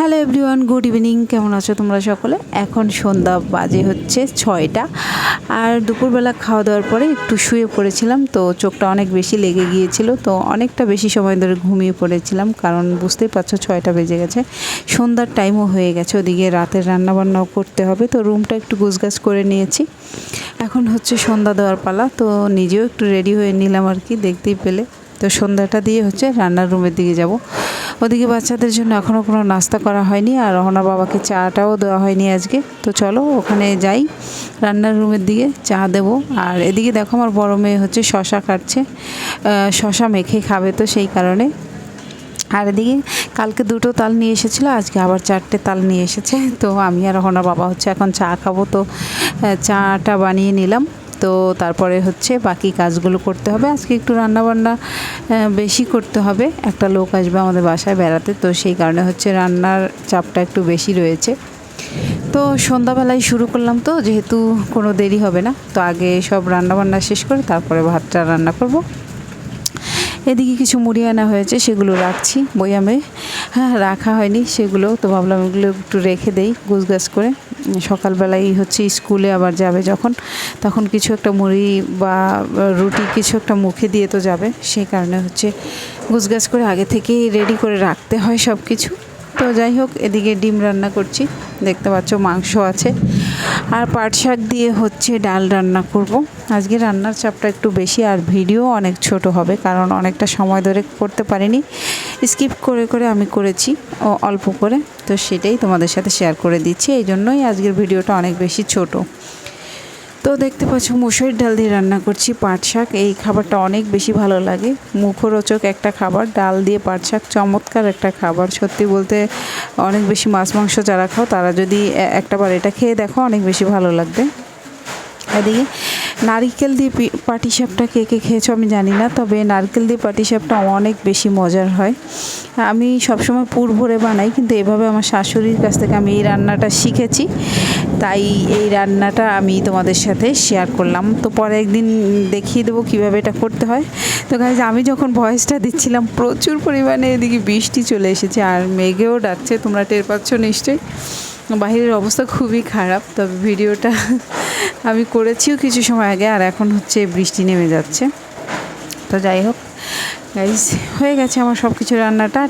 Hello everyone, good evening. কেমন আছো তোমরা সকলে? এখন সন্ধ্যা বাজে হচ্ছে 6টা। আর দুপুরবেলা খাওয়া দাওয়ার পরে একটু শুয়ে পড়েছিলাম, তো চোখটা অনেক বেশি লেগে গিয়েছিল, তো অনেকটা বেশি সময় ধরে ঘুমিয়ে পড়েছিলাম, কারণ বুঝতেই পারছো 6টা বেজে গেছে, সন্ধ্যার টাইমও হয়ে গেছে। ওদিকে রাতের রান্নাবান্নাও করতে হবে, তো রুমটা একটু গুছগাছ করে নিয়েছি। এখন হচ্ছে সন্ধ্যা দেওয়ার পালা, তো নিজেও একটু রেডি হয়ে নিলাম আর কি, দেখতেই পেলে। তো সন্ধ্যাটা দিয়ে হচ্ছে রান্নার রুমের দিকে যাব। ওদিকে বাচ্চাদের জন্য এখনও কোনো নাস্তা করা হয়নি, আর রহনা বাবাকে চাটাও দেওয়া হয়নি আজকে। তো চলো ওখানে যাই, রান্নার রুমের দিকে চা দেবো। আর এদিকে দেখো আমার বড় মেয়ে হচ্ছে শশা কাটছে, শশা মেখে খাবে, তো সেই কারণে। আর এদিকে কালকে 2টো তাল নিয়ে এসেছিলো, আজকে আবার 4টে তাল নিয়ে এসেছে। তো আমি আর রহনা বাবা হচ্ছে এখন চা খাবো, তো চাটা বানিয়ে নিলাম। তো তারপরে হচ্ছে বাকি কাজগুলো করতে হবে। আজকে একটু রান্নাবান্না বেশি করতে হবে, একটা লোক আসবে আমাদের বাসায় বেড়াতে, তো সেই কারণে হচ্ছে রান্নার চাপটা একটু বেশি রয়েছে। তো সন্ধ্যাবেলায় শুরু করলাম, তো যেহেতু কোনো দেরি হবে না, তো আগে সব রান্নাবান্না শেষ করে তারপরে ভাতটা রান্না করব। এদিকে কিছু মুড়ি আনা হয়েছে, সেগুলো রাখছি বয়ামে। রাখা হয়নি সেগুলো, তো ভাবলাম এগুলো একটু রেখে দেই গুছগাছ করে। সকালবেলায় হচ্ছে স্কুলে আবার যাবে যখন, তখন কিছু একটা মুড়ি বা রুটি কিছু একটা মুখে দিয়ে তো যাবে, সেই কারণে হচ্ছে গুছগাছ করে আগে থেকেই রেডি করে রাখতে হয় সব কিছু। তো যাই হোক, এদিকে ডিম রান্না করছি, দেখতে পাচ্ছ মাংস আছে, আর পাট শাক দিয়ে হচ্ছে ডাল রান্না করব। আজকে রান্নার চাপটা একটু বেশি, আর ভিডিও অনেক ছোট হবে, কারণ অনেকটা সময় ধরে করতে পারিনি, স্কিপ করে করে আমি করেছি অল্প করে, তো সেটাই তোমাদের সাথে শেয়ার করে দিচ্ছি। এই জন্যই আজকের ভিডিওটা অনেক বেশি ছোট। তো দেখতে পাচ্ছ মুসুরির ডাল দিয়ে রান্না করছি পাট শাক। এই খাবারটা অনেক বেশি ভালো লাগে, মুখরোচক একটা খাবার। ডাল দিয়ে পাট শাক চমৎকার একটা খাবার, সত্যি বলতে। অনেক বেশি মাছ মাংস যারা খাও তারা যদি একটাবার এটা খেয়ে দেখো, অনেক বেশি ভালো লাগবে। এদিকে নারকেল দিয়ে পাটিসাপটা কে কে খেয়েছো আমি জানি না, তবে নারকেল দিয়ে পাটিসাপটা অনেক বেশি মজার হয়। আমি সবসময় পুর ভরে বানাই, কিন্তু এভাবে আমার শাশুড়ির কাছ থেকে আমি এই রান্নাটা শিখেছি, তাই এই রান্নাটা আমি তোমাদের সাথে শেয়ার করলাম। তো পরে একদিন দেখিয়ে দেবো কীভাবে এটা করতে হয়। তো গাইজ, আমি যখন ভয়েসটা দিচ্ছিলাম প্রচুর পরিমাণে এদিকে বৃষ্টি চলে এসেছে, আর মেঘেও ডাকছে, তোমরা টের পাচ্ছ নিশ্চয়ই। বাহিরের অবস্থা খুবই খারাপ, তবে ভিডিওটা আমি করেছিও কিছু সময় আগে, আর এখন হচ্ছে বৃষ্টি নেমে যাচ্ছে। তো যাই হোক গাইজ, হয়ে গেছে আমার সব কিছু রান্নাটা।